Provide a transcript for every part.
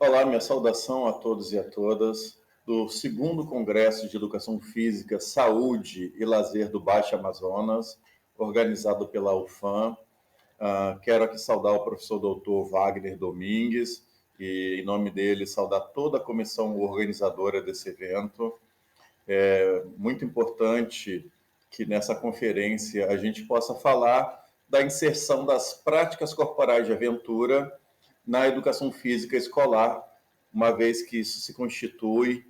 Olá, minha saudação a todos e a todas do segundo Congresso de Educação Física, Saúde e Lazer do Baixo Amazonas, organizado pela UFAM. Quero aqui saudar o professor doutor Wagner Domingues e, em nome dele, saudar toda a comissão organizadora desse evento. É muito importante que nessa conferência a gente possa falar da inserção das práticas corporais de aventura na educação física escolar, uma vez que isso se constitui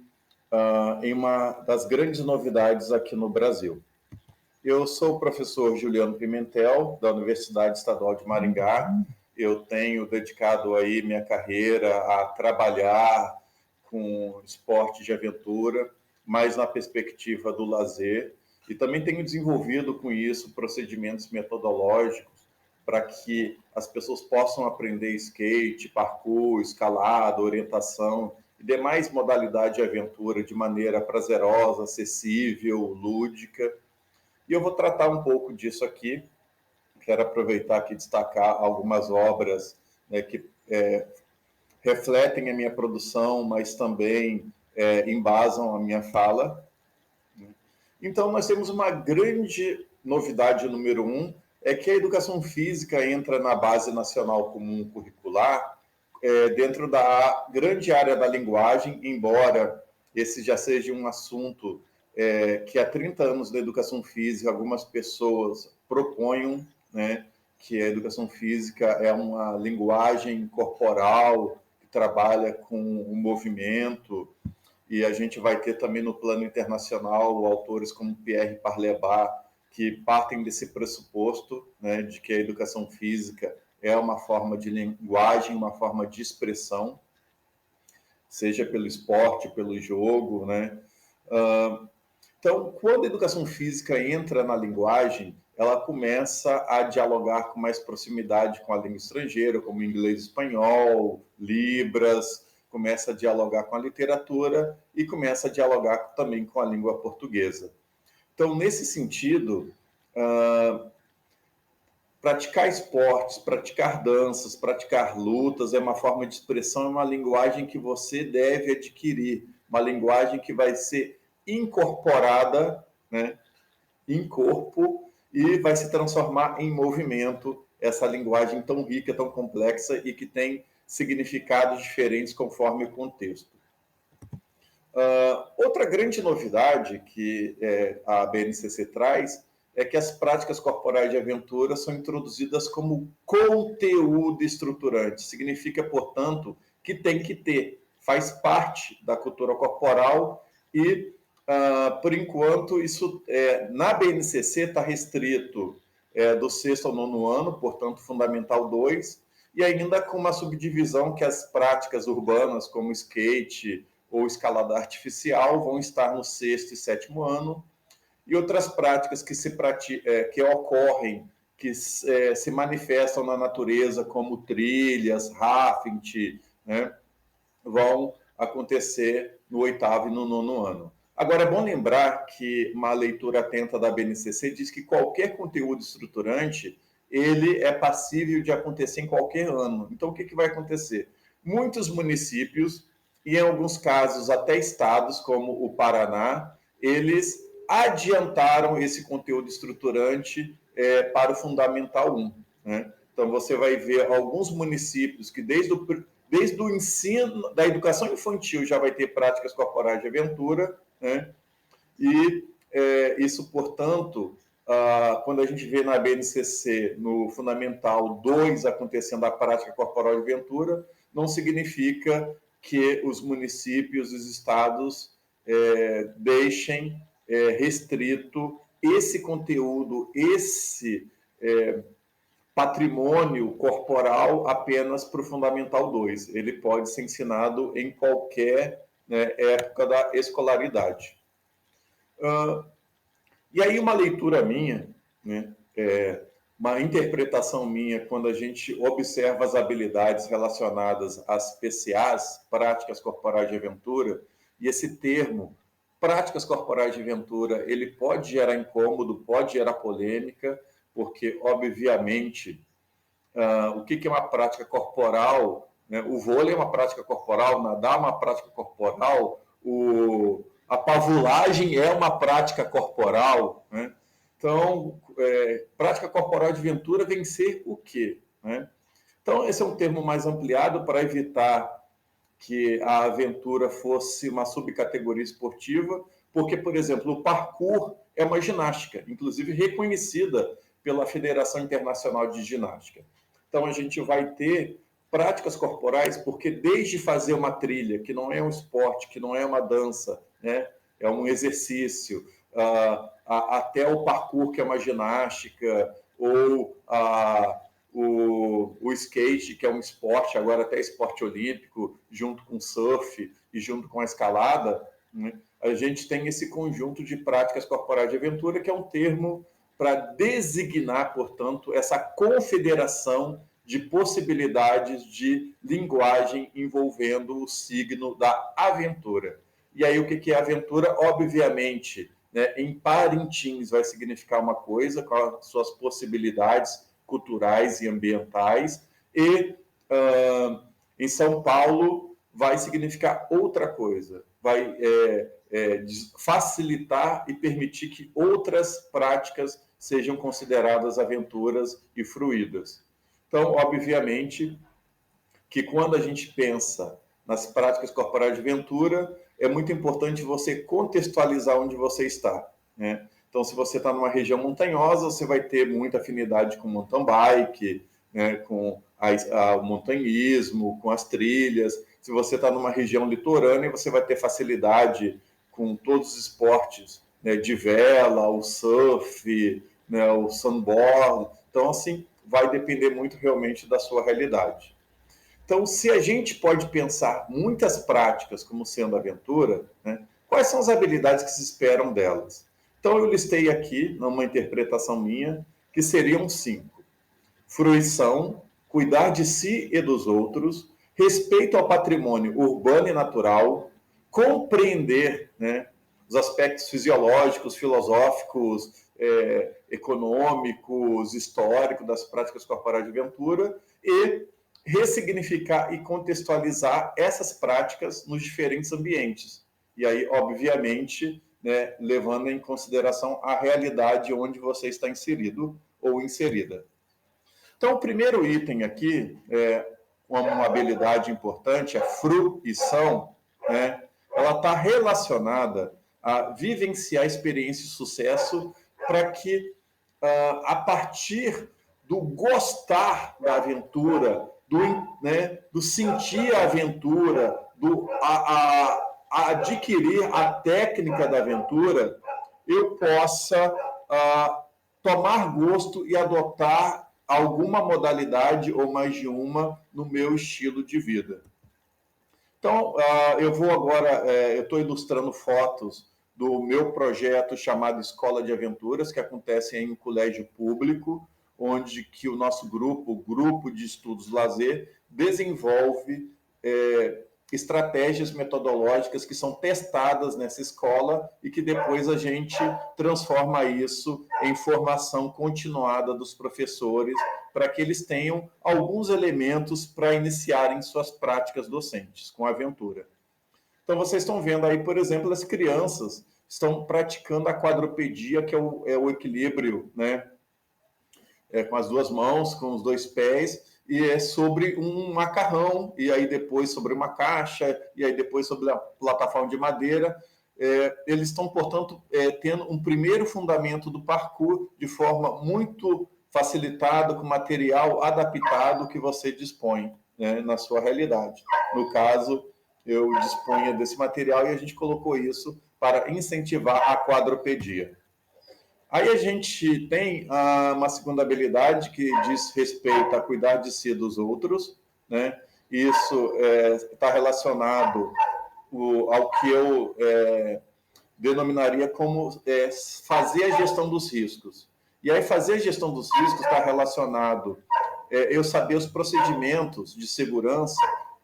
em uma das grandes novidades aqui no Brasil. Eu sou o professor Juliano Pimentel, da Universidade Estadual de Maringá. Eu tenho dedicado aí minha carreira a trabalhar com esporte de aventura, mais na perspectiva do lazer, e também tenho desenvolvido com isso procedimentos metodológicos para que as pessoas possam aprender skate, parkour, escalada, orientação e demais modalidades de aventura de maneira prazerosa, acessível, lúdica. E eu vou tratar um pouco disso aqui. Quero aproveitar aqui e destacar algumas obras, né, que refletem a minha produção, mas também embasam a minha fala. Então, nós temos uma grande novidade número um, é que a educação física entra na Base Nacional Comum Curricular dentro da grande área da linguagem, embora esse já seja um assunto que há 30 anos da educação física algumas pessoas proponham, né, que a educação física é uma linguagem corporal que trabalha com o movimento, e a gente vai ter também no plano internacional autores como Pierre Parlebar, que partem desse pressuposto, né, de que a educação física é uma forma de linguagem, uma forma de expressão, seja pelo esporte, pelo jogo, né? Então, quando a educação física entra na linguagem, ela começa a dialogar com mais proximidade com a língua estrangeira, como inglês e espanhol, libras, começa a dialogar com a literatura e começa a dialogar também com a língua portuguesa. Então, nesse sentido, praticar esportes, praticar danças, praticar lutas é uma forma de expressão, é uma linguagem que você deve adquirir, uma linguagem que vai ser incorporada, né, em corpo e vai se transformar em movimento, essa linguagem tão rica, tão complexa e que tem significados diferentes conforme o contexto. Outra grande novidade que a BNCC traz é que as práticas corporais de aventura são introduzidas como conteúdo estruturante. Significa, portanto, que tem que ter, faz parte da cultura corporal e, por enquanto, isso na BNCC está restrito do 6º ao 9º ano, portanto, Fundamental 2, e ainda com uma subdivisão que as práticas urbanas, como skate ou escalada artificial, vão estar no 6º e 7º ano, e outras práticas que ocorrem, que se manifestam na natureza, como trilhas, rafting, né, vão acontecer no 8º e no 9º ano. Agora, é bom lembrar que uma leitura atenta da BNCC diz que qualquer conteúdo estruturante, ele é passível de acontecer em qualquer ano. Então, o que vai acontecer? Muitos municípios, e em alguns casos até estados, como o Paraná, eles adiantaram esse conteúdo estruturante para o Fundamental 1. Né? Então, você vai ver alguns municípios que desde o ensino, da educação infantil, já vai ter práticas corporais de aventura, né? E isso, portanto, quando a gente vê na BNCC, no Fundamental 2, acontecendo a prática corporal de aventura, não significa que os municípios, os estados, deixem restrito esse conteúdo, esse patrimônio corporal apenas para o Fundamental 2. Ele pode ser ensinado em qualquer época da escolaridade. E aí uma leitura minha, né, uma interpretação minha, quando a gente observa as habilidades relacionadas às PCAs, práticas corporais de aventura, e esse termo, práticas corporais de aventura, ele pode gerar incômodo, pode gerar polêmica, porque, obviamente, o que é uma prática corporal, né? O vôlei é uma prática corporal, nadar é uma prática corporal, a pavulagem é uma prática corporal, né? Então, prática corporal de aventura vem ser o quê, né? Então, esse é um termo mais ampliado para evitar que a aventura fosse uma subcategoria esportiva, porque, por exemplo, o parkour é uma ginástica, inclusive reconhecida pela Federação Internacional de Ginástica. Então, a gente vai ter práticas corporais, porque desde fazer uma trilha, que não é um esporte, que não é uma dança, né? É um exercício, até o parkour, que é uma ginástica, ou o skate, que é um esporte, agora até esporte olímpico, junto com o surf e junto com a escalada, né? A gente tem esse conjunto de práticas corporais de aventura, que é um termo para designar, portanto, essa confederação de possibilidades de linguagem envolvendo o signo da aventura. E aí, o que é aventura? Obviamente, né, em Parintins vai significar uma coisa, com as suas possibilidades culturais e ambientais, e em São Paulo vai significar outra coisa, vai facilitar e permitir que outras práticas sejam consideradas aventuras e fruídas. Então, obviamente, que quando a gente pensa nas práticas corporais de aventura, é muito importante você contextualizar onde você está, né? Então, se você está numa região montanhosa, você vai ter muita afinidade com mountain bike, né, com o montanhismo, com as trilhas. Se você está numa região litorânea, você vai ter facilidade com todos os esportes, né, de vela, o surf, né, o sandboard. Então, assim, vai depender muito realmente da sua realidade. Então, se a gente pode pensar muitas práticas como sendo aventura, né, quais são as habilidades que se esperam delas? Então, eu listei aqui, numa interpretação minha, que seriam 5. Fruição, cuidar de si e dos outros, respeito ao patrimônio urbano e natural, compreender, né, os aspectos fisiológicos, filosóficos, econômicos, históricos das práticas corporais de aventura e ressignificar e contextualizar essas práticas nos diferentes ambientes. E aí, obviamente, né, levando em consideração a realidade onde você está inserido ou inserida. Então, o primeiro item aqui, uma habilidade importante, a fruição, né? Ela está relacionada a vivenciar a experiência de sucesso para que, a partir do gostar da aventura, do sentir a aventura, a adquirir a técnica da aventura, eu possa tomar gosto e adotar alguma modalidade ou mais de uma no meu estilo de vida. Então, eu vou agora, eu estou ilustrando fotos do meu projeto chamado Escola de Aventuras, que acontece em um colégio público, onde que o nosso grupo, o Grupo de Estudos Lazer, desenvolve estratégias metodológicas que são testadas nessa escola e que depois a gente transforma isso em formação continuada dos professores para que eles tenham alguns elementos para iniciarem suas práticas docentes com a aventura. Então, vocês estão vendo aí, por exemplo, as crianças estão praticando a quadrupedia, que é o equilíbrio, né? Com as duas mãos, com os dois pés, e é sobre um macarrão, e aí depois sobre uma caixa, e aí depois sobre a plataforma de madeira. Eles estão, portanto, tendo um primeiro fundamento do parkour de forma muito facilitada, com material adaptado que você dispõe, né, na sua realidade. No caso, eu disponho desse material e a gente colocou isso para incentivar a quadrupedia. Aí a gente tem uma segunda habilidade que diz respeito a cuidar de si e dos outros, né? Isso está relacionado ao que eu denominaria como fazer a gestão dos riscos. E aí fazer a gestão dos riscos está relacionado eu saber os procedimentos de segurança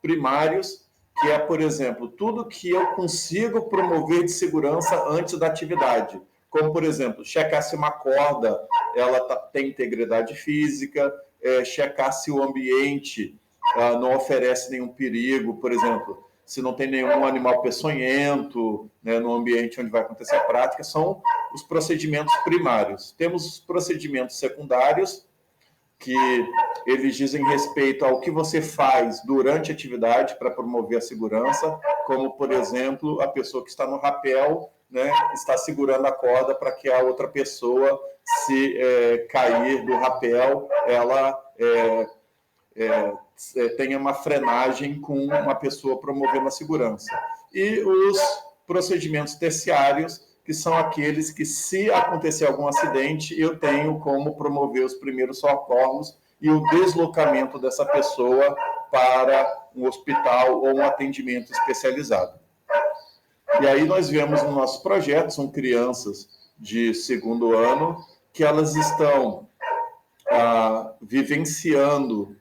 primários, que é, por exemplo, tudo que eu consigo promover de segurança antes da atividade. Como, por exemplo, checar se uma corda ela tem integridade física, checar se o ambiente não oferece nenhum perigo, por exemplo, se não tem nenhum animal peçonhento, né, no ambiente onde vai acontecer a prática, são os procedimentos primários. Temos os procedimentos secundários, que eles dizem respeito ao que você faz durante a atividade para promover a segurança, como, por exemplo, a pessoa que está no rapel, né, está segurando a corda para que a outra pessoa, se cair do rapel, ela tenha uma frenagem com uma pessoa promovendo a segurança. E os procedimentos terciários, que são aqueles que, se acontecer algum acidente, eu tenho como promover os primeiros socorros e o deslocamento dessa pessoa para um hospital ou um atendimento especializado. E aí nós vemos no nosso projeto, são crianças de segundo ano, que elas estão vivenciando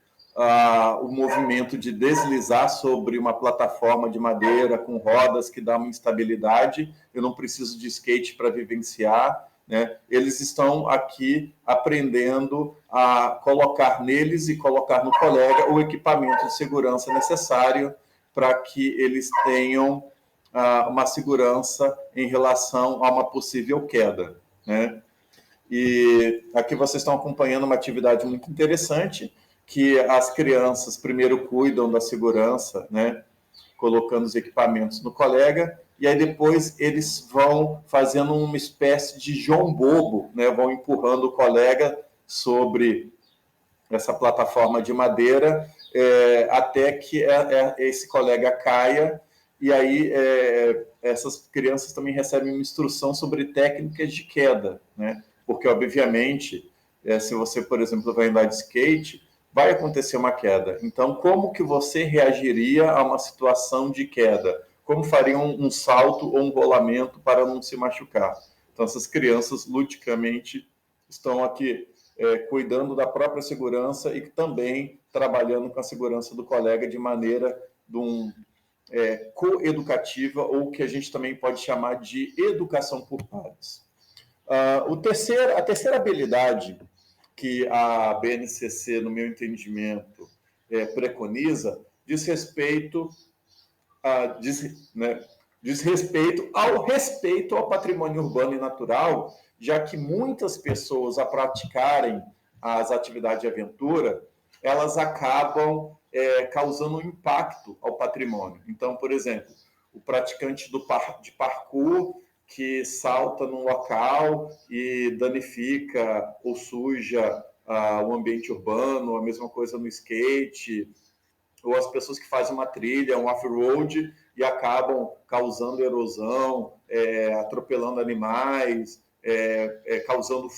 o movimento de deslizar sobre uma plataforma de madeira com rodas que dá uma instabilidade. Eu não preciso de skate para vivenciar, né? Eles estão aqui aprendendo a colocar neles e colocar no colega o equipamento de segurança necessário para que eles tenham uma segurança em relação a uma possível queda, né? E aqui vocês estão acompanhando uma atividade muito interessante, que as crianças primeiro cuidam da segurança, né, colocando os equipamentos no colega, e aí depois eles vão fazendo uma espécie de João Bobo, né, vão empurrando o colega sobre essa plataforma de madeira, até que esse colega caia, e aí essas crianças também recebem uma instrução sobre técnicas de queda, né? Porque, obviamente, se você, por exemplo, vai andar de skate, vai acontecer uma queda. Então, como que você reagiria a uma situação de queda? Como faria um salto ou um rolamento para não se machucar? Então, essas crianças, ludicamente, estão aqui cuidando da própria segurança e também trabalhando com a segurança do colega de maneira coeducativa, ou que a gente também pode chamar de educação por pares. A terceira habilidade que a BNCC, no meu entendimento, preconiza, diz respeito ao patrimônio urbano e natural, já que muitas pessoas, a praticarem as atividades de aventura, elas acabam causando um impacto ao patrimônio. Então, por exemplo, o praticante de parkour que salta num local e danifica ou suja o ambiente urbano, a mesma coisa no skate, ou as pessoas que fazem uma trilha, um off-road, e acabam causando erosão, atropelando animais, causando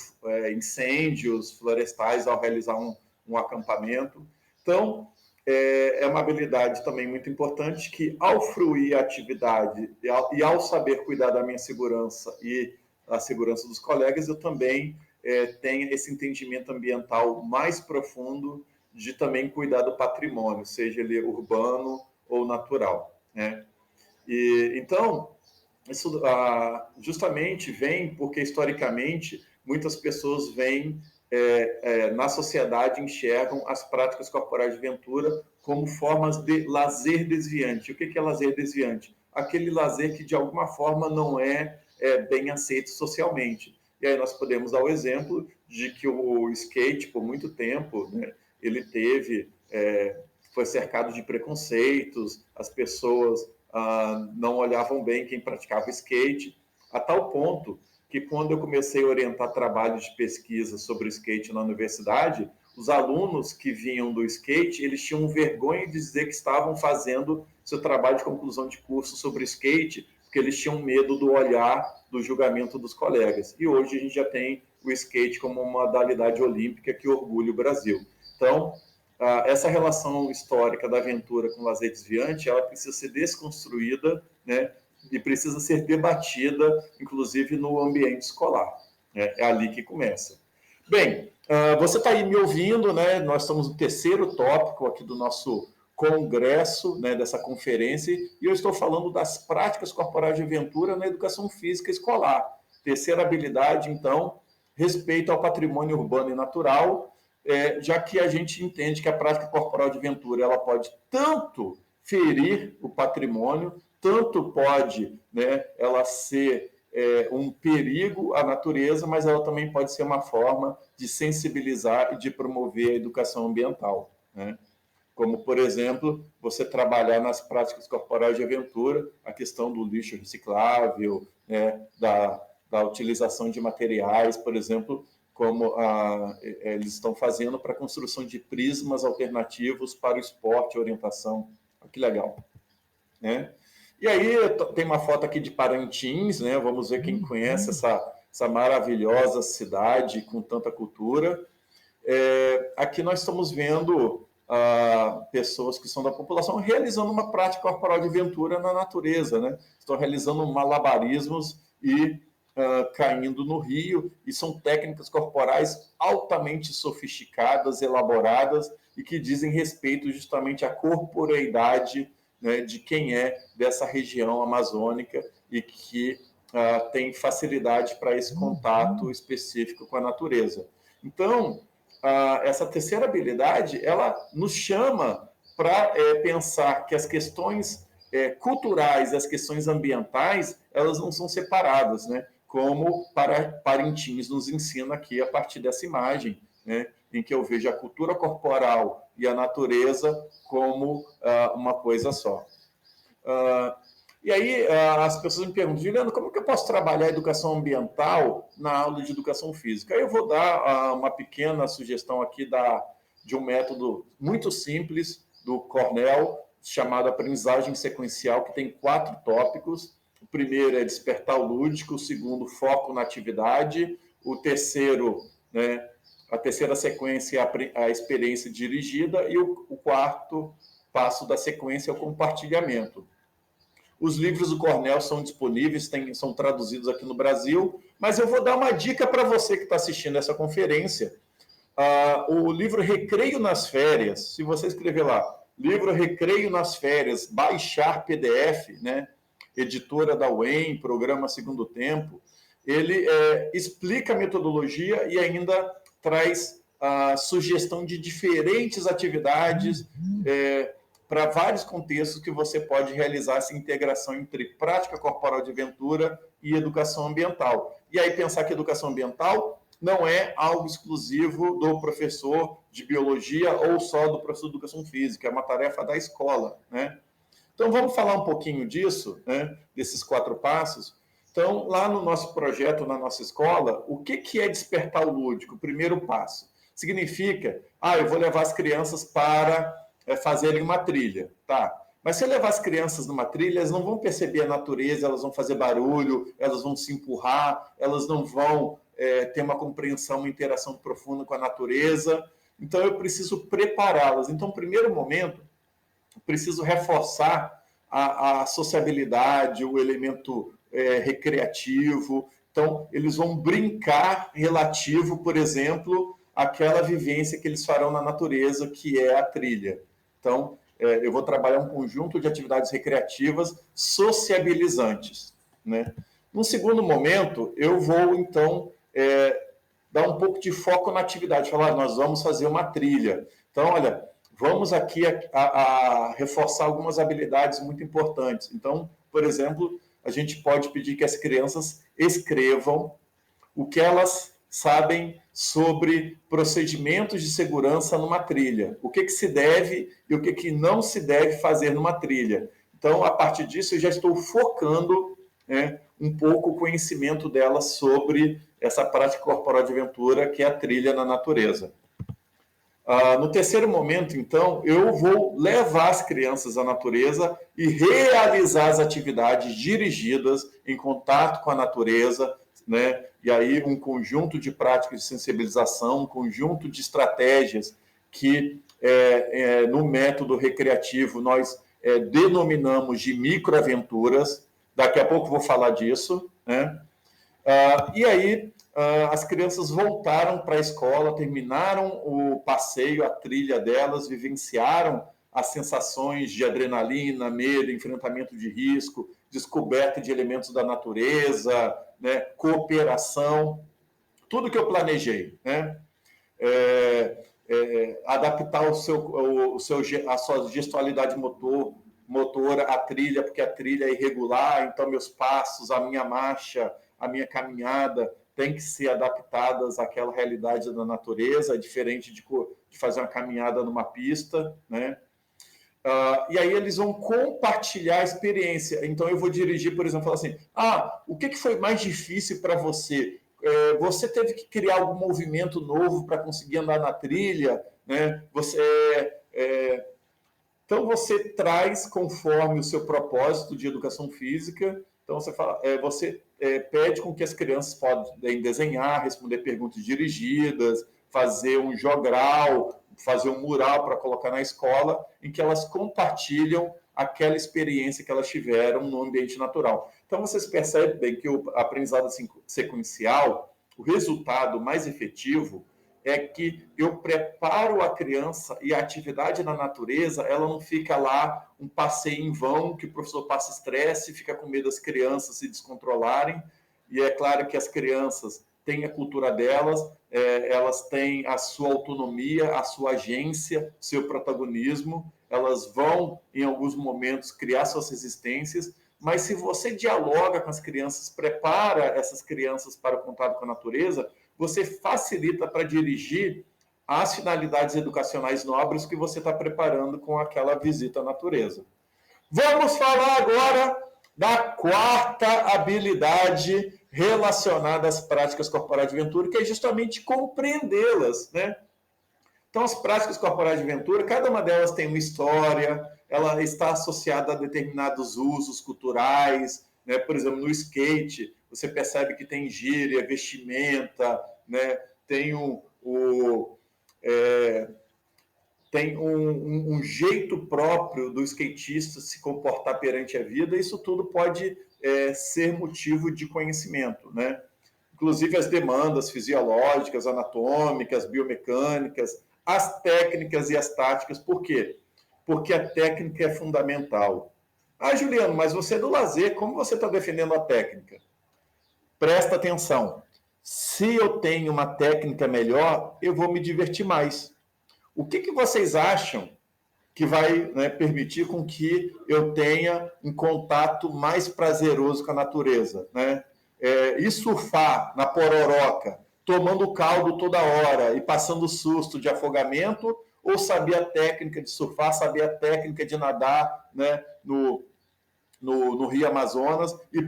incêndios florestais ao realizar um acampamento. Então, é uma habilidade também muito importante que, ao fruir a atividade e ao saber cuidar da minha segurança e a segurança dos colegas, eu também tenho esse entendimento ambiental mais profundo de também cuidar do patrimônio, seja ele urbano ou natural, né? Então, isso justamente vem porque, historicamente, muitas pessoas veem na sociedade, enxergam as práticas corporais de aventura como formas de lazer desviante. O que é lazer desviante? Aquele lazer que, de alguma forma, não é bem aceito socialmente. E aí nós podemos dar o exemplo de que o skate, por muito tempo, né, ele foi cercado de preconceitos, as pessoas não olhavam bem quem praticava skate, a tal ponto que, quando eu comecei a orientar trabalhos de pesquisa sobre skate na universidade, os alunos que vinham do skate, eles tinham vergonha de dizer que estavam fazendo seu trabalho de conclusão de curso sobre skate, porque eles tinham medo do olhar, do julgamento dos colegas. E hoje a gente já tem o skate como uma modalidade olímpica que orgulha o Brasil. Então, essa relação histórica da aventura com o lazer desviante, ela precisa ser desconstruída, né? E precisa ser debatida, inclusive no ambiente escolar. Né? É ali que começa. Bem, você está aí me ouvindo, né? Nós estamos no terceiro tópico aqui do nosso congresso, né, dessa conferência, e eu estou falando das práticas corporais de aventura na educação física escolar. Terceira habilidade, então, respeito ao patrimônio urbano e natural, já que a gente entende que a prática corporal de aventura ela pode tanto ferir o patrimônio, tanto pode, né, ela ser um perigo à natureza, mas ela também pode ser uma forma de sensibilizar e de promover a educação ambiental, né? Como, por exemplo, você trabalhar nas práticas corporais de aventura, a questão do lixo reciclável, né, da utilização de materiais, por exemplo, como eles estão fazendo para a construção de prismas alternativos para o esporte e orientação. Olha que legal, né? E aí tem uma foto aqui de Parintins, né? Vamos ver quem conhece essa maravilhosa cidade com tanta cultura. Aqui nós estamos vendo pessoas que são da população realizando uma prática corporal de aventura na natureza, né? Estão realizando malabarismos e caindo no rio, e são técnicas corporais altamente sofisticadas, elaboradas, e que dizem respeito justamente à corporeidade, né, de quem é dessa região amazônica e que tem facilidade para esse contato específico com a natureza. Então, essa terceira habilidade, ela nos chama para pensar que as questões culturais e as questões ambientais, elas não são separadas, né? Como Parintins nos ensina aqui a partir dessa imagem, né? Em que eu vejo a cultura corporal e a natureza como uma coisa só. E aí as pessoas me perguntam, Juliano, como que eu posso trabalhar a educação ambiental na aula de educação física? Aí eu vou dar uma pequena sugestão aqui de um método muito simples do Cornell, chamado aprendizagem sequencial, que tem 4 tópicos. O primeiro é despertar o lúdico, o segundo, foco na atividade, o terceiro, né, a terceira sequência é a experiência dirigida, e o quarto passo da sequência é o compartilhamento. Os livros do Cornell são disponíveis, são traduzidos aqui no Brasil, mas eu vou dar uma dica para você que está assistindo essa conferência. O livro Recreio nas Férias, se você escrever lá, livro Recreio nas Férias, baixar PDF, né? Editora da UEM, programa Segundo Tempo, ele explica a metodologia e ainda traz a sugestão de diferentes atividades para vários contextos que você pode realizar essa integração entre prática corporal de aventura e educação ambiental. E aí pensar que educação ambiental não é algo exclusivo do professor de biologia ou só do professor de educação física, é uma tarefa da escola, né? Então, vamos falar um pouquinho disso, né, desses 4 passos. Então, lá no nosso projeto, na nossa escola, o que é despertar o lúdico? O primeiro passo significa, eu vou levar as crianças para fazerem uma trilha, tá? Mas se eu levar as crianças numa trilha, elas não vão perceber a natureza, elas vão fazer barulho, elas vão se empurrar, elas não vão ter uma compreensão, uma interação profunda com a natureza. Então, eu preciso prepará-las. Então, no primeiro momento, preciso reforçar a sociabilidade, o elemento recreativo. Então, eles vão brincar relativo, por exemplo, àquela vivência que eles farão na natureza, que é a trilha. Então, eu vou trabalhar um conjunto de atividades recreativas sociabilizantes, né? Num segundo momento, eu vou, então, dar um pouco de foco na atividade. Falar, nós vamos fazer uma trilha. Então, olha, vamos aqui a reforçar algumas habilidades muito importantes. Então, por exemplo, a gente pode pedir que as crianças escrevam o que elas sabem sobre procedimentos de segurança numa trilha, o que se deve e o que não se deve fazer numa trilha. Então, a partir disso, eu já estou focando, né, um pouco o conhecimento delas sobre essa prática corporal de aventura, que é a trilha na natureza. No terceiro momento, então, eu vou levar as crianças à natureza e realizar as atividades dirigidas em contato com a natureza, né? E aí um conjunto de práticas de sensibilização, um conjunto de estratégias que no método recreativo nós denominamos de microaventuras. Daqui a pouco vou falar disso, né? E aí as crianças voltaram para a escola, terminaram o passeio, a trilha delas, vivenciaram as sensações de adrenalina, medo, enfrentamento de risco, descoberta de elementos da natureza, né, cooperação, tudo que eu planejei, né? adaptar a sua gestualidade motora, a trilha, porque a trilha é irregular, então meus passos, a minha marcha, a minha caminhada tem que ser adaptadas àquela realidade da natureza, é diferente de fazer uma caminhada numa pista, né? E aí eles vão compartilhar a experiência. Então eu vou dirigir, por exemplo, falar assim, o que foi mais difícil para você? Você teve que criar algum movimento novo para conseguir andar na trilha, né? Então você traz conforme o seu propósito de educação física. Então você pede com que as crianças podem desenhar, responder perguntas dirigidas, fazer um jogral, fazer um mural para colocar na escola, em que elas compartilham aquela experiência que elas tiveram no ambiente natural. Então vocês percebem que o aprendizado sequencial, o resultado mais efetivo é que eu preparo a criança e a atividade na natureza, ela não fica lá um passeio em vão, que o professor passa estresse, fica com medo das crianças se descontrolarem. E é claro que as crianças têm a cultura delas, elas têm a sua autonomia, a sua agência, seu protagonismo, elas vão, em alguns momentos, criar suas resistências, mas se você dialoga com as crianças, prepara essas crianças para o contato com a natureza, você facilita para dirigir as finalidades educacionais nobres que você está preparando com aquela visita à natureza. Vamos falar agora da quarta habilidade relacionada às práticas corporais de aventura, que é justamente compreendê-las, né? Então, as práticas corporais de aventura, cada uma delas tem uma história, ela está associada a determinados usos culturais, né? Por exemplo, no skate, você percebe que tem gíria, vestimenta, né? Tem um jeito próprio do skatista se comportar perante a vida. Isso tudo pode ser motivo de conhecimento, né? Inclusive as demandas fisiológicas, anatômicas, biomecânicas, as técnicas e as táticas. Por quê? Porque a técnica é fundamental. Juliano, mas você é do lazer, como você está defendendo a técnica? Presta atenção. Se eu tenho uma técnica melhor, eu vou me divertir mais. O que vocês acham que vai, né, permitir com que eu tenha um contato mais prazeroso com a natureza, né? E surfar na pororoca, tomando caldo toda hora e passando susto de afogamento, ou saber a técnica de surfar, saber a técnica de nadar, né, no Rio Amazonas, e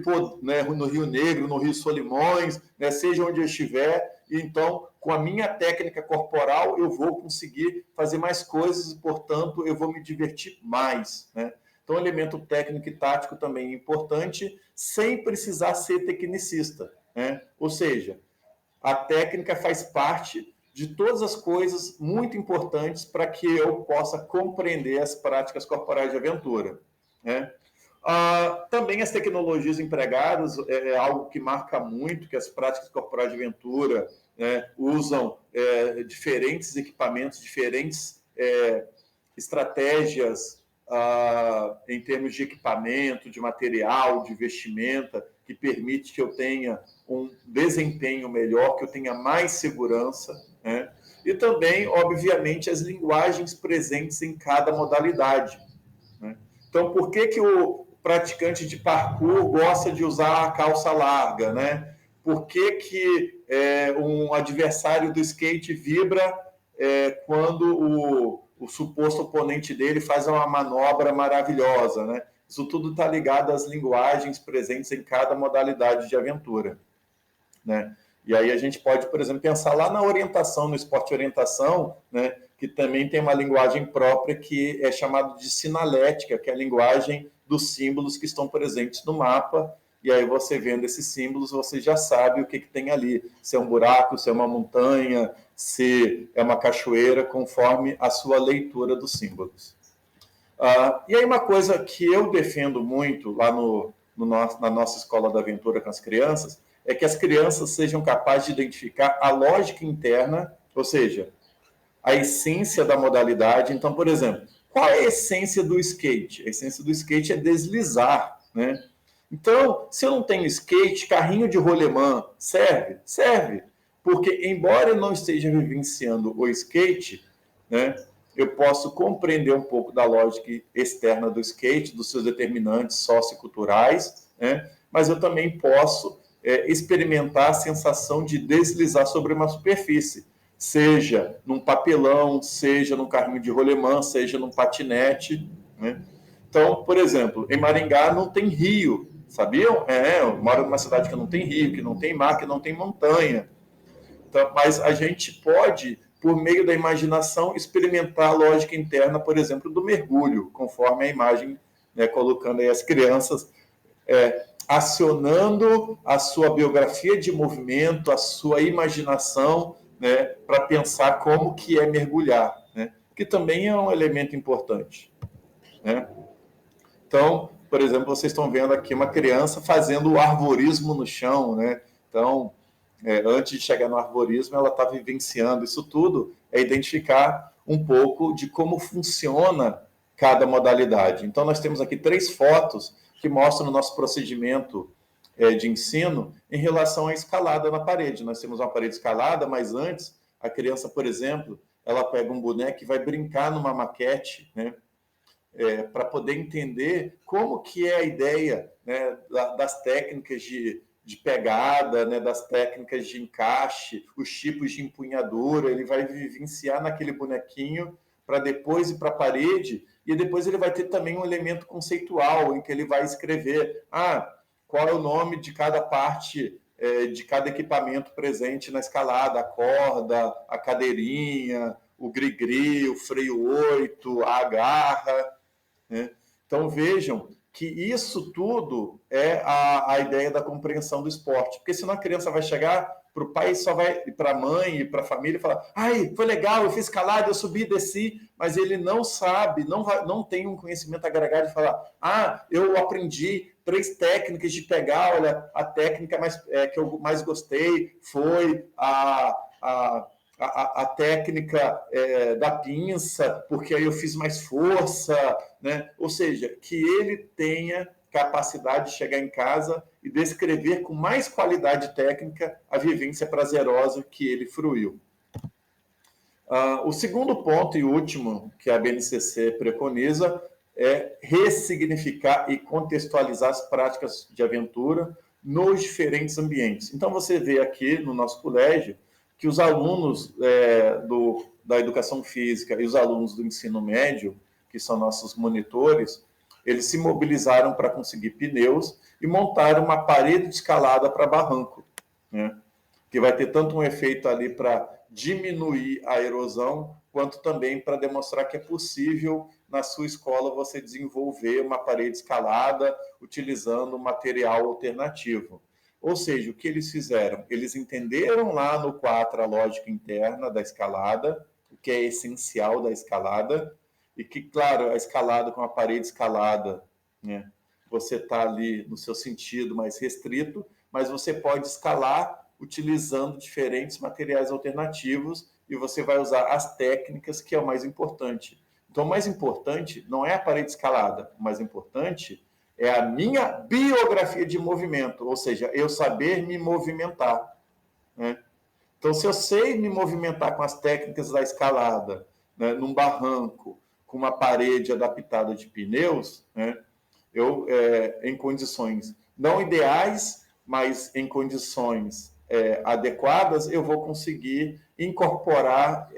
né, no Rio Negro, no Rio Solimões, né, seja onde eu estiver. E então, com a minha técnica corporal, eu vou conseguir fazer mais coisas e, portanto, eu vou me divertir mais, né? Então, o elemento técnico e tático também é importante, sem precisar ser tecnicista, né? Ou seja, a técnica faz parte de todas as coisas muito importantes para que eu possa compreender as práticas corporais de aventura, né? Também as tecnologias empregadas é algo que marca muito, que as práticas corporais de aventura, né, usam diferentes equipamentos, diferentes estratégias em termos de equipamento, de material, de vestimenta, que permite que eu tenha um desempenho melhor, que eu tenha mais segurança, né? E também, obviamente, as linguagens presentes em cada modalidade, né? Então, por que o praticante de parkour gosta de usar a calça larga, né? Por que um adversário do skate vibra quando o suposto oponente dele faz uma manobra maravilhosa, né? Isso tudo está ligado às linguagens presentes em cada modalidade de aventura, né? E aí a gente pode, por exemplo, pensar lá na orientação, no esporte orientação, né, que também tem uma linguagem própria que é chamada de sinalética, que é a linguagem dos símbolos que estão presentes no mapa. E aí você vendo esses símbolos, você já sabe o que tem ali. Se é um buraco, se é uma montanha, se é uma cachoeira, conforme a sua leitura dos símbolos. E aí uma coisa que eu defendo muito lá na nossa escola da aventura com as crianças é que as crianças sejam capazes de identificar a lógica interna, ou seja, a essência da modalidade. Então, por exemplo, qual é a essência do skate? A essência do skate é deslizar, né? Então, se eu não tenho skate, carrinho de rolemã serve? Serve. Porque, embora eu não esteja vivenciando o skate, né? Eu posso compreender um pouco da lógica externa do skate, dos seus determinantes socioculturais, né? Mas eu também posso experimentar a sensação de deslizar sobre uma superfície, seja num papelão, seja num carrinho de rolemã, seja num patinete, né? Então, por exemplo, em Maringá não tem rio, sabiam? Eu moro numa cidade que não tem rio, que não tem mar, que não tem montanha. Então, mas a gente pode, por meio da imaginação, experimentar a lógica interna, por exemplo, do mergulho, conforme a imagem, né, colocando aí as crianças acionando a sua biografia de movimento, a sua imaginação, né, para pensar como que é mergulhar, né, que também é um elemento importante, né? Então, por exemplo, vocês estão vendo aqui uma criança fazendo o arborismo no chão, né? Então, antes de chegar no arborismo, ela está vivenciando isso tudo, é identificar um pouco de como funciona cada modalidade. Então, nós temos aqui 3 fotos que mostram o nosso procedimento de ensino em relação à escalada na parede. Nós temos uma parede escalada, mas antes, a criança, por exemplo, ela pega um boneco e vai brincar numa maquete, né? Para poder entender como que é a ideia, né, das técnicas de pegada, né, das técnicas de encaixe, os tipos de empunhadura, ele vai vivenciar naquele bonequinho para depois ir para a parede, e depois ele vai ter também um elemento conceitual, em que ele vai escrever qual é o nome de cada parte, de cada equipamento presente na escalada, a corda, a cadeirinha, o gri-gri, o freio 8, a garra, né? Então vejam que isso tudo é a ideia da compreensão do esporte, porque senão a criança vai chegar para o pai, só vai para a mãe e para a família e falar: ai, foi legal, eu fiz escalada, eu subi, desci, mas ele não sabe, não tem um conhecimento agregado de falar: eu aprendi 3 técnicas de pegar, olha, a técnica que eu mais gostei foi a técnica da pinça, porque aí eu fiz mais força, né? Ou seja, que ele tenha capacidade de chegar em casa e descrever com mais qualidade técnica a vivência prazerosa que ele fruiu. O segundo ponto e último que a BNCC preconiza é ressignificar e contextualizar as práticas de aventura nos diferentes ambientes. Então, você vê aqui no nosso colégio que os alunos da educação física e os alunos do ensino médio, que são nossos monitores, eles se mobilizaram para conseguir pneus e montaram uma parede de escalada para barranco, né? Que vai ter tanto um efeito ali para diminuir a erosão, quanto também para demonstrar que é possível, na sua escola, você desenvolver uma parede escalada utilizando material alternativo. Ou seja, o que eles fizeram? Eles entenderam lá no 4 a lógica interna da escalada, o que é essencial da escalada, e que, claro, a escalada com a parede escalada, né, você está ali no seu sentido mais restrito, mas você pode escalar utilizando diferentes materiais alternativos e você vai usar as técnicas, que é o mais importante. Então, o mais importante não é a parede escalada, o mais importante é a minha biografia de movimento, ou seja, eu saber me movimentar, né? Então, se eu sei me movimentar com as técnicas da escalada, né, num barranco, com uma parede adaptada de pneus, né, eu, em condições não ideais, mas em condições adequadas, eu vou conseguir incorporar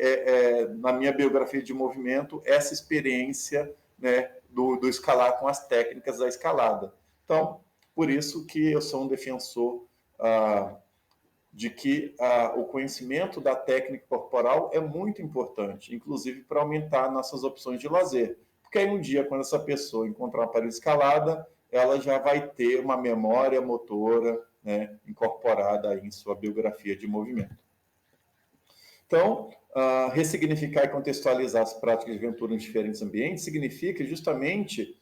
na minha biografia de movimento essa experiência, né, do escalar com as técnicas da escalada. Então, por isso que eu sou um defensor de que o conhecimento da técnica corporal é muito importante, inclusive para aumentar nossas opções de lazer. Porque aí um dia, quando essa pessoa encontrar uma parede escalada, ela já vai ter uma memória motora, né, incorporada aí em sua biografia de movimento. Então, ressignificar e contextualizar as práticas de aventura em diferentes ambientes significa justamente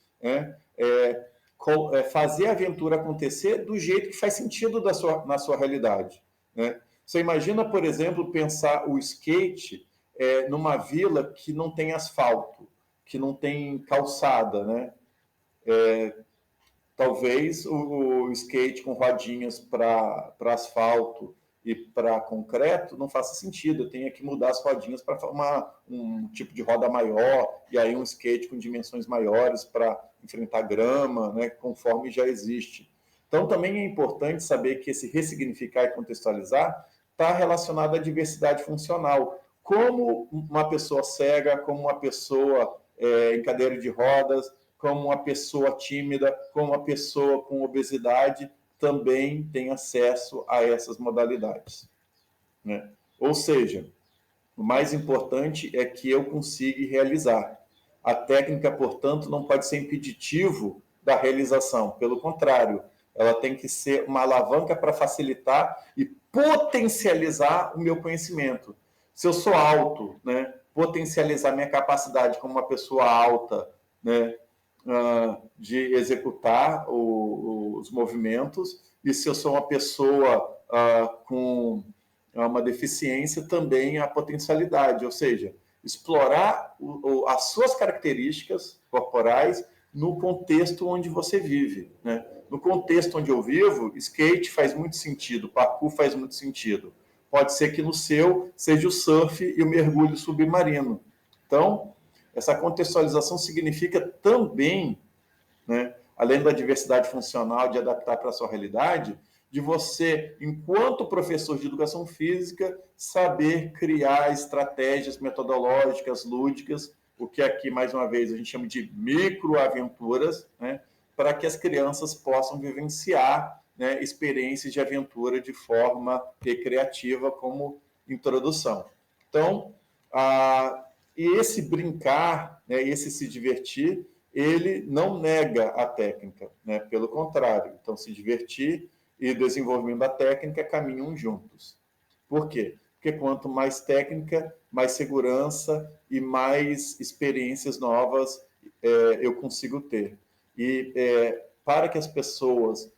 fazer a aventura acontecer do jeito que faz sentido na sua realidade, né? Você imagina, por exemplo, pensar o skate numa vila que não tem asfalto, que não tem calçada, né? Talvez o skate com rodinhas para asfalto e para concreto, não faça sentido. Eu tenho que mudar as rodinhas para formar um tipo de roda maior, e aí um skate com dimensões maiores para enfrentar grama, né, conforme já existe. Então, também é importante saber que esse ressignificar e contextualizar está relacionado à diversidade funcional. Como uma pessoa cega, como uma pessoa em cadeira de rodas, como uma pessoa tímida, como uma pessoa com obesidade, também tem acesso a essas modalidades, né? Ou seja, o mais importante é que eu consiga realizar. A técnica, portanto, não pode ser impeditivo da realização. Pelo contrário, ela tem que ser uma alavanca para facilitar e potencializar o meu conhecimento. Se eu sou alto, né, potencializar minha capacidade como uma pessoa alta, né, de executar os movimentos, e se eu sou uma pessoa com uma deficiência, também a potencialidade, ou seja, explorar as suas características corporais no contexto onde você vive, né? No contexto onde eu vivo, skate faz muito sentido, parkour faz muito sentido. Pode ser que no seu seja o surf e o mergulho submarino. Então, essa contextualização significa também, né, além da diversidade funcional, de adaptar para a sua realidade, de você, enquanto professor de educação física, saber criar estratégias metodológicas, lúdicas, o que aqui, mais uma vez, a gente chama de microaventuras, né, para que as crianças possam vivenciar, né, experiências de aventura de forma recreativa, como introdução. Então, e esse brincar, né, esse se divertir, ele não nega a técnica, né? Pelo contrário. Então, se divertir e desenvolvimento da técnica caminham juntos. Por quê? Porque quanto mais técnica, mais segurança e mais experiências novas eu consigo ter. E para que as pessoas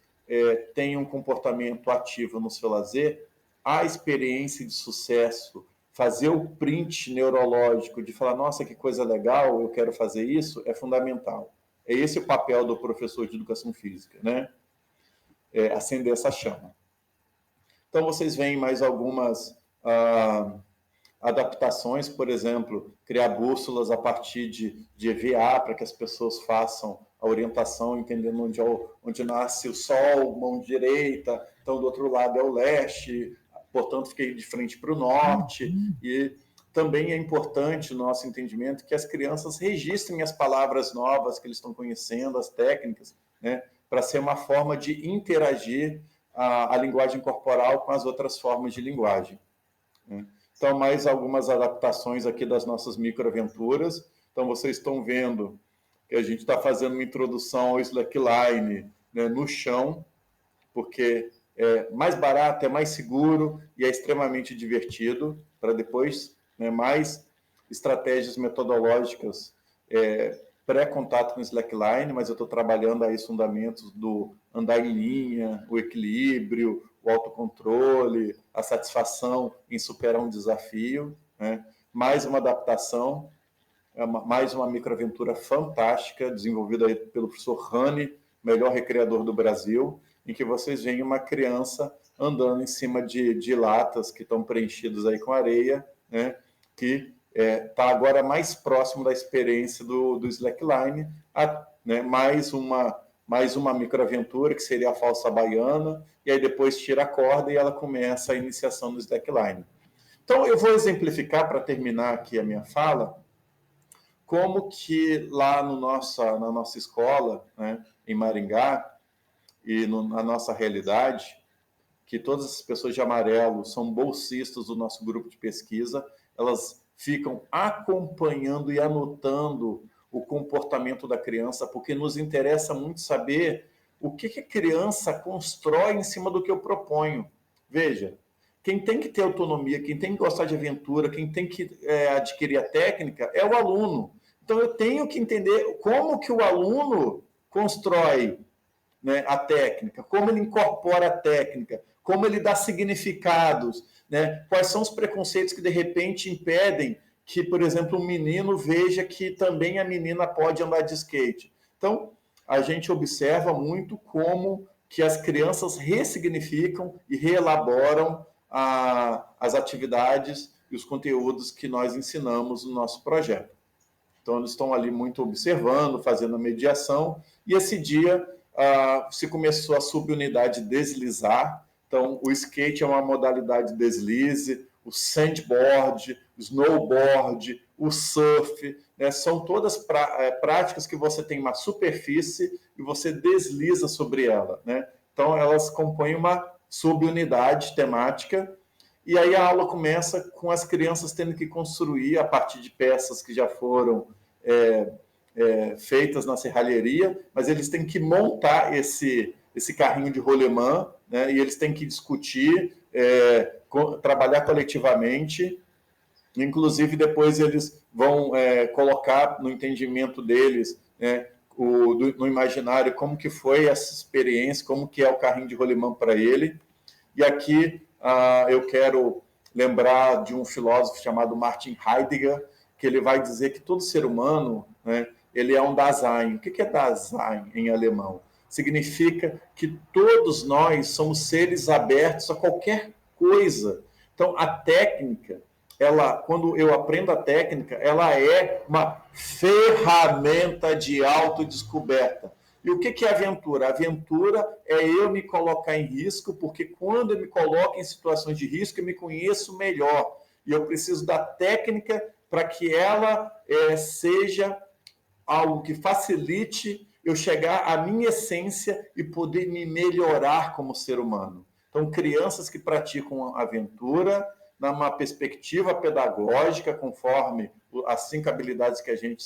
tenham um comportamento ativo no seu lazer, a experiência de sucesso, fazer o print neurológico de falar, nossa, que coisa legal, eu quero fazer isso, é fundamental. É esse o papel do professor de educação física, né? Acender essa chama. Então, vocês veem mais algumas adaptações, por exemplo, criar bússolas a partir de EVA, para que as pessoas façam a orientação, entendendo onde nasce o sol, mão direita, então do outro lado é o leste, portanto, fiquei de frente para o norte. E também é importante, no nosso entendimento, que as crianças registrem as palavras novas que eles estão conhecendo, as técnicas, né, para ser uma forma de interagir a linguagem corporal com as outras formas de linguagem, né? Então, mais algumas adaptações aqui das nossas microaventuras. Então, vocês estão vendo que a gente está fazendo uma introdução ao slackline, né, no chão, porque é mais barato, é mais seguro e é extremamente divertido, para depois, né, mais estratégias metodológicas pré-contato com slackline, mas eu estou trabalhando aí os fundamentos do andar em linha, o equilíbrio, o autocontrole, a satisfação em superar um desafio, né? Mais uma adaptação, mais uma microaventura fantástica, desenvolvida aí pelo professor Rani, melhor recreador do Brasil, em que vocês veem uma criança andando em cima de latas que estão preenchidas aí com areia, né? Que está agora mais próximo da experiência do slackline, né? Mais uma microaventura, que seria a falsa baiana, e aí depois tira a corda e ela começa a iniciação do slackline. Então, eu vou exemplificar, para terminar aqui a minha fala, como que lá na nossa escola, né, em Maringá, e na nossa realidade, que todas as pessoas de amarelo são bolsistas do nosso grupo de pesquisa, elas ficam acompanhando e anotando o comportamento da criança, porque nos interessa muito saber o que a criança constrói em cima do que eu proponho. Veja, quem tem que ter autonomia, quem tem que gostar de aventura, quem tem que adquirir a técnica é o aluno. Então, eu tenho que entender como que o aluno constrói, né, a técnica, como ele incorpora a técnica, como ele dá significados, né? Quais são os preconceitos que, de repente, impedem que, por exemplo, um menino veja que também a menina pode andar de skate. Então, a gente observa muito como que as crianças ressignificam e reelaboram as atividades e os conteúdos que nós ensinamos no nosso projeto. Então, eles estão ali muito observando, fazendo a mediação, e esse dia se começou a subunidade deslizar. Então, o skate é uma modalidade de deslize, o sandboard, o snowboard, o surf, né? São todas práticas que você tem uma superfície e você desliza sobre ela, né? Então, elas compõem uma subunidade temática, e aí a aula começa com as crianças tendo que construir, a partir de peças que já foram feitas na serralheria, mas eles têm que montar esse carrinho de rolemã, né? E eles têm que discutir, trabalhar coletivamente. Inclusive, depois eles vão colocar no entendimento deles, né, no imaginário, como que foi essa experiência, como que é o carrinho de rolemã para ele. E aqui eu quero lembrar de um filósofo chamado Martin Heidegger, que ele vai dizer que todo ser humano, né, ele é um Dasein. O que é Dasein em alemão? Significa que todos nós somos seres abertos a qualquer coisa. Então, a técnica, quando eu aprendo a técnica, ela é uma ferramenta de autodescoberta. E o que é aventura? Aventura é eu me colocar em risco, porque quando eu me coloco em situações de risco, eu me conheço melhor. E eu preciso da técnica para que ela seja algo que facilite eu chegar à minha essência e poder me melhorar como ser humano. Então, crianças que praticam aventura, numa perspectiva pedagógica, conforme as 5 habilidades que a gente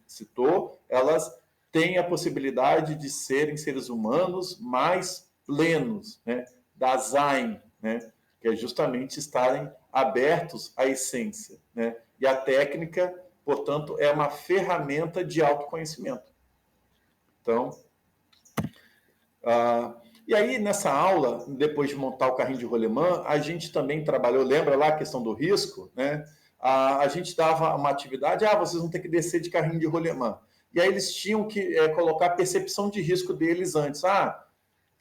citou, elas têm a possibilidade de serem seres humanos mais plenos, né? Dasein, né? Que é justamente estarem abertos à essência, né? E a técnica, portanto, é uma ferramenta de autoconhecimento. Então, e aí, nessa aula, depois de montar o carrinho de rolemã, a gente também trabalhou, lembra lá a questão do risco, né? A gente dava uma atividade, vocês vão ter que descer de carrinho de rolemã. E aí eles tinham que colocar a percepção de risco deles antes.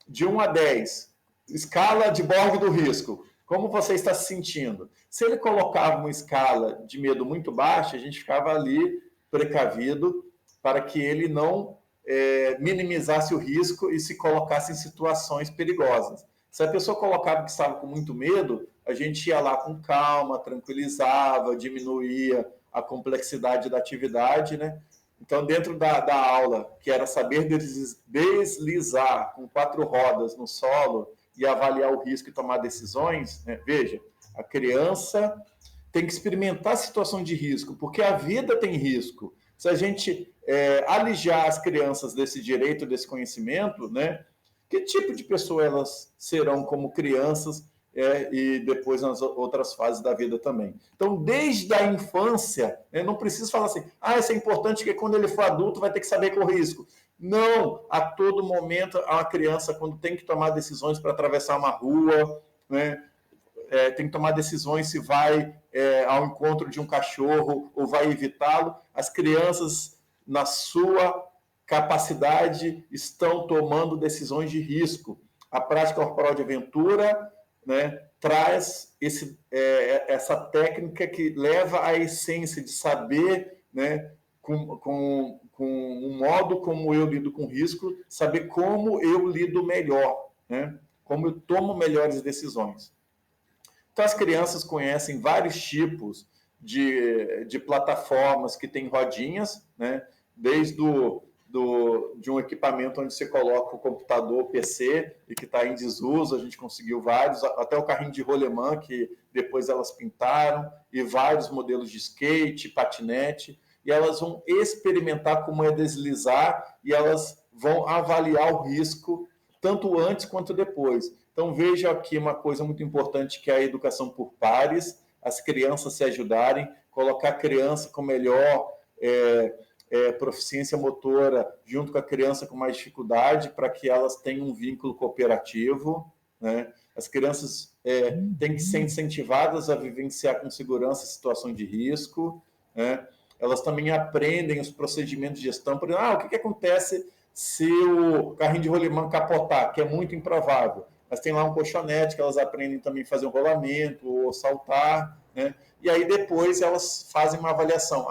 De 1 a 10, escala de Borg do risco. Como você está se sentindo? Se ele colocava uma escala de medo muito baixa, a gente ficava ali precavido para que ele não minimizasse o risco e se colocasse em situações perigosas. Se a pessoa colocava que estava com muito medo, a gente ia lá com calma, tranquilizava, diminuía a complexidade da atividade, né? Então, dentro da aula, que era saber deslizar com 4 rodas no solo e avaliar o risco e tomar decisões, né? Veja, a criança tem que experimentar a situação de risco, porque a vida tem risco. Se a gente alijar as crianças desse direito, desse conhecimento, né? Que tipo de pessoa elas serão como crianças e depois nas outras fases da vida também. Então, desde a infância, não preciso falar assim, isso é importante que quando ele for adulto vai ter que saber com risco. Não, a todo momento a criança, quando tem que tomar decisões para atravessar uma rua, né, tem que tomar decisões se vai ao encontro de um cachorro ou vai evitá-lo, as crianças, na sua capacidade, estão tomando decisões de risco. A prática corporal de aventura, né, traz essa técnica que leva à essência de saber, né, com um modo como eu lido com risco, saber como eu lido melhor, né, como eu tomo melhores decisões. Então, as crianças conhecem vários tipos de plataformas que têm rodinhas, né, desde de um equipamento onde você coloca o computador, o PC, e que está em desuso, a gente conseguiu vários, até o carrinho de rolemã, que depois elas pintaram, e vários modelos de skate, patinete, e elas vão experimentar como é deslizar, e elas vão avaliar o risco, tanto antes quanto depois. Então, veja aqui uma coisa muito importante, que é a educação por pares, as crianças se ajudarem, colocar a criança com melhor proficiência motora junto com a criança com mais dificuldade, para que elas tenham um vínculo cooperativo, né? As crianças têm que ser incentivadas a vivenciar com segurança situações de risco, né? Elas também aprendem os procedimentos de gestão. Por exemplo, o que acontece se o carrinho de rolimã capotar, que é muito improvável? mas tem lá um colchonete que elas aprendem também a fazer um rolamento ou saltar, né? E aí depois elas fazem uma avaliação.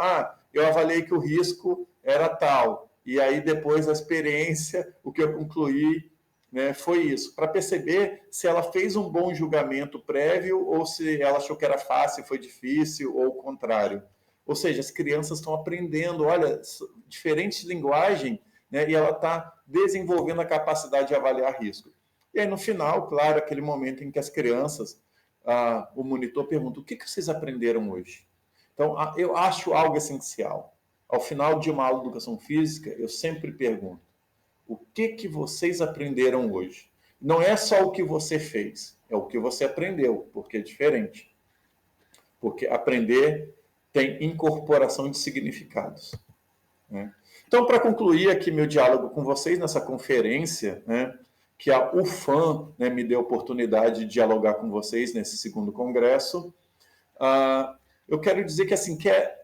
Eu avaliei que o risco era tal, e aí depois a experiência, o que eu concluí, né, foi isso, para perceber se ela fez um bom julgamento prévio ou se ela achou que era fácil, foi difícil, ou o contrário. Ou seja, as crianças estão aprendendo, olha, diferente linguagem, né, e ela está desenvolvendo a capacidade de avaliar risco. E aí, no final, claro, aquele momento em que as crianças, o monitor pergunta, o que vocês aprenderam hoje? Então, eu acho algo essencial. Ao final de uma aula de educação física, eu sempre pergunto, o que vocês aprenderam hoje? Não é só o que você fez, é o que você aprendeu, porque é diferente. Porque aprender tem incorporação de significados, né? Então, para concluir aqui meu diálogo com vocês nessa conferência, né, que a UFAM, né, me deu a oportunidade de dialogar com vocês nesse segundo congresso, eu quero dizer que, assim, que é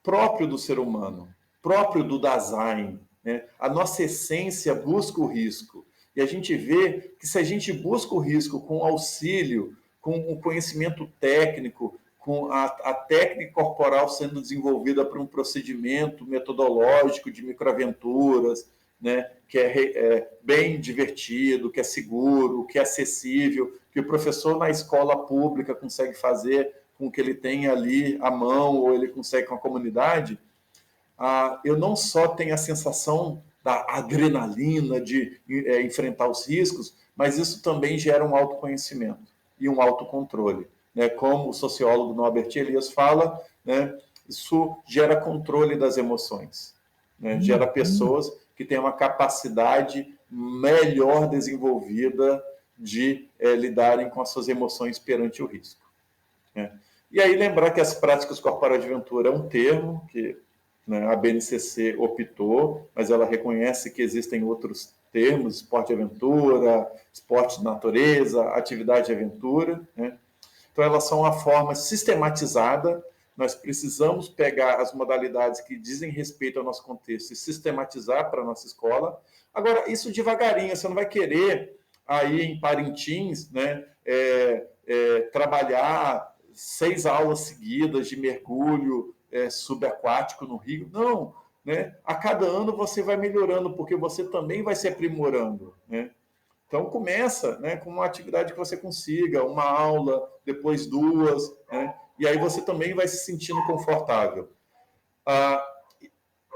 próprio do ser humano, próprio do Dasein, né? A nossa essência busca o risco. E a gente vê que se a gente busca o risco com auxílio, com o conhecimento técnico, com a técnica corporal sendo desenvolvida para um procedimento metodológico de microaventuras, né, que é bem divertido, que é seguro, que é acessível, que o professor na escola pública consegue fazer com que ele tenha ali à mão ou ele consegue com a comunidade, eu não só tenho a sensação da adrenalina de enfrentar os riscos, mas isso também gera um autoconhecimento e um autocontrole, né? Como o sociólogo Norbert Elias fala, né? Isso gera controle das emoções, né? Gera pessoas que têm uma capacidade melhor desenvolvida de lidarem com as suas emoções perante o risco, né? E aí lembrar que as práticas corporais de aventura é um termo que, né, a BNCC optou, mas ela reconhece que existem outros termos, esporte de aventura, esporte de natureza, atividade de aventura, né? Então elas são uma forma sistematizada, nós precisamos pegar as modalidades que dizem respeito ao nosso contexto e sistematizar para a nossa escola. Agora, isso devagarinho, você não vai querer aí em Parintins, né, trabalhar 6 aulas seguidas de mergulho subaquático no rio. Não, né? A cada ano você vai melhorando, porque você também vai se aprimorando, né? Então começa, né, com uma atividade que você consiga, uma aula, depois 2, né? E aí você também vai se sentindo confortável.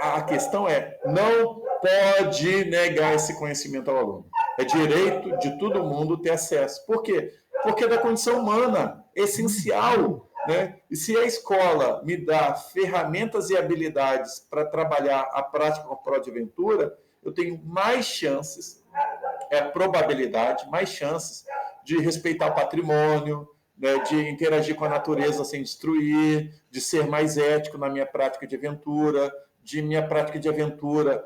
A questão é, não pode negar esse conhecimento ao aluno. É direito de todo mundo ter acesso. Por quê? Porque é da condição humana, essencial, né? E se a escola me dá ferramentas e habilidades para trabalhar a prática corporal de aventura, eu tenho mais chances, probabilidade, mais chances de respeitar o patrimônio, né, de interagir com a natureza sem destruir, de ser mais ético na minha prática de aventura, de minha prática de aventura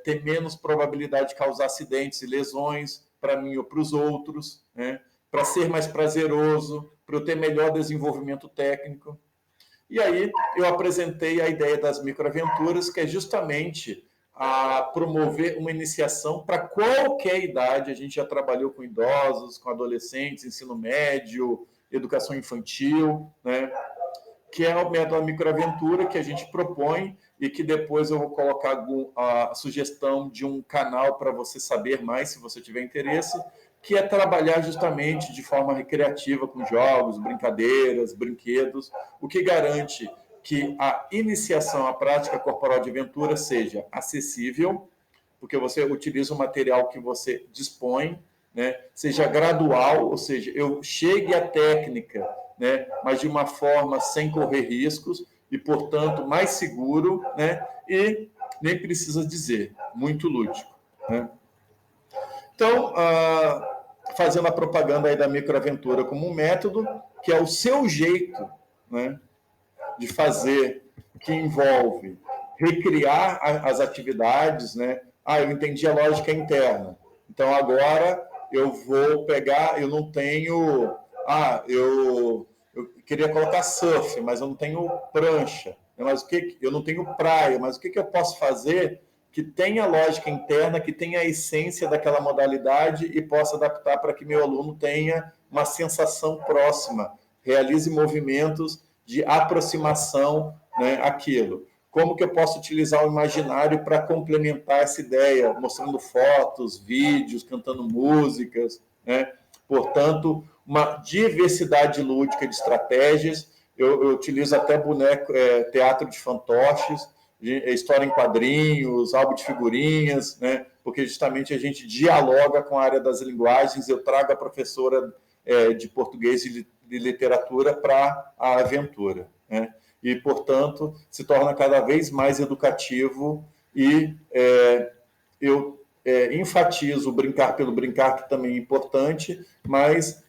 ter menos probabilidade de causar acidentes e lesões para mim ou para os outros, né, para ser mais prazeroso, para eu ter melhor desenvolvimento técnico. E aí eu apresentei a ideia das microaventuras, que é justamente a promover uma iniciação para qualquer idade. A gente já trabalhou com idosos, com adolescentes, ensino médio, educação infantil, né? Que é o método da microaventura que a gente propõe e que depois eu vou colocar a sugestão de um canal para você saber mais, se você tiver interesse, que é trabalhar justamente de forma recreativa com jogos, brincadeiras, brinquedos, o que garante que a iniciação à prática corporal de aventura seja acessível, porque você utiliza o material que você dispõe, né? Seja gradual, ou seja, eu chegue à técnica, né? Mas de uma forma sem correr riscos e, portanto, mais seguro, né? E nem precisa dizer, muito lúdico, né? Então, fazendo a propaganda aí da microaventura como um método, que é o seu jeito, né, de fazer, que envolve recriar as atividades, né? Eu entendi a lógica interna. Então, agora eu vou pegar, eu não tenho... eu queria colocar surf, mas eu não tenho prancha. Mas eu não tenho praia, mas o que eu posso fazer que tenha lógica interna, que tenha a essência daquela modalidade e possa adaptar para que meu aluno tenha uma sensação próxima, realize movimentos de aproximação, né, àquilo. Como que eu posso utilizar o imaginário para complementar essa ideia, mostrando fotos, vídeos, cantando músicas, né? Portanto, uma diversidade lúdica de estratégias. Eu utilizo até boneco, teatro de fantoches, história em quadrinhos, álbum de figurinhas, né? Porque justamente a gente dialoga com a área das linguagens. Eu trago a professora de português e de literatura para a aventura, né? E, portanto, se torna cada vez mais educativo e eu enfatizo o brincar pelo brincar, que também é importante, mas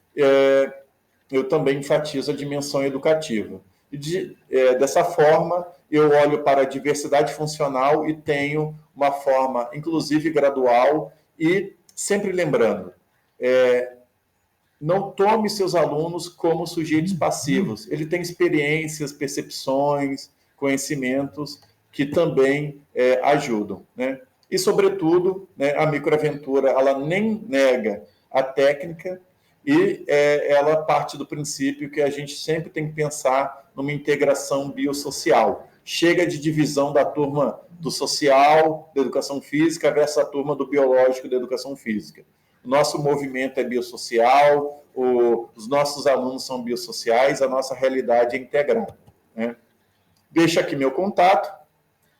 eu também enfatizo a dimensão educativa. E dessa forma, eu olho para a diversidade funcional e tenho uma forma, inclusive, gradual e sempre lembrando, não tome seus alunos como sujeitos passivos. Ele tem experiências, percepções, conhecimentos que também ajudam, né? E, sobretudo, né, a microaventura, ela nem nega a técnica e ela parte do princípio que a gente sempre tem que pensar numa integração biosocial. Chega de divisão da turma do social, da educação física, versus a turma do biológico, da educação física. O nosso movimento é biosocial, os nossos alunos são biosociais, a nossa realidade é integrada, né? Deixo aqui meu contato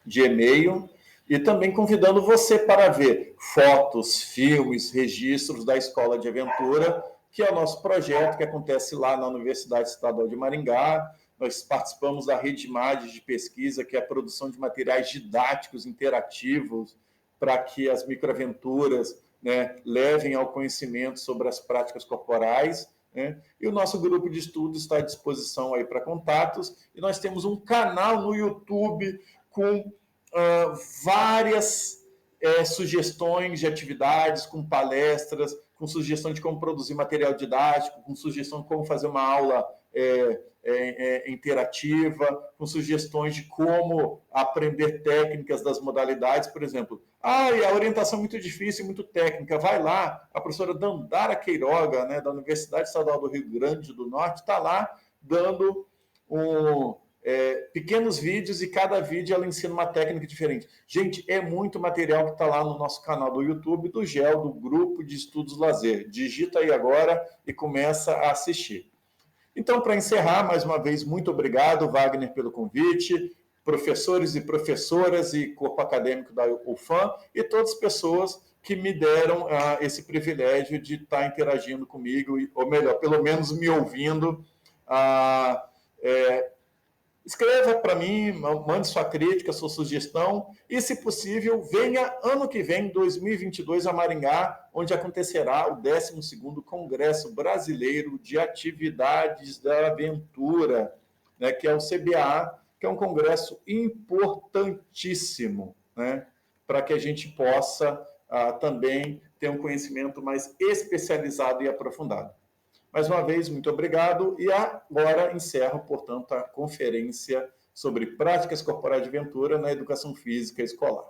de e-mail e também convidando você para ver fotos, filmes, registros da Escola de Aventura, que é o nosso projeto que acontece lá na Universidade Estadual de Maringá. Nós participamos da Rede Imagens de Pesquisa, que é a produção de materiais didáticos interativos para que as microaventuras, né, levem ao conhecimento sobre as práticas corporais, né? E o nosso grupo de estudo está à disposição aí para contatos. E nós temos um canal no YouTube com várias sugestões de atividades, com palestras, com sugestão de como produzir material didático, com sugestão de como fazer uma aula interativa, com sugestões de como aprender técnicas das modalidades. Por exemplo, a orientação é muito difícil, muito técnica. Vai lá, a professora Dandara Queiroga, né, da Universidade Estadual do Rio Grande do Norte, está lá dando pequenos vídeos, e cada vídeo ela ensina uma técnica diferente. Gente, é muito material que está lá no nosso canal do YouTube, do GEL, do Grupo de Estudos Lazer. Digita aí agora e começa a assistir. Então, para encerrar, mais uma vez, muito obrigado, Wagner, pelo convite, professores e professoras e corpo acadêmico da UFAM e todas as pessoas que me deram esse privilégio de estar interagindo comigo, ou melhor, pelo menos me ouvindo. Escreva para mim, mande sua crítica, sua sugestão e, se possível, venha ano que vem, 2022, a Maringá, onde acontecerá o 12º Congresso Brasileiro de Atividades da Aventura, né, que é o CBA, que é um congresso importantíssimo, né, para que a gente possa também ter um conhecimento mais especializado e aprofundado. Mais uma vez, muito obrigado. E agora encerro, portanto, a conferência sobre práticas corporais de aventura na educação física escolar.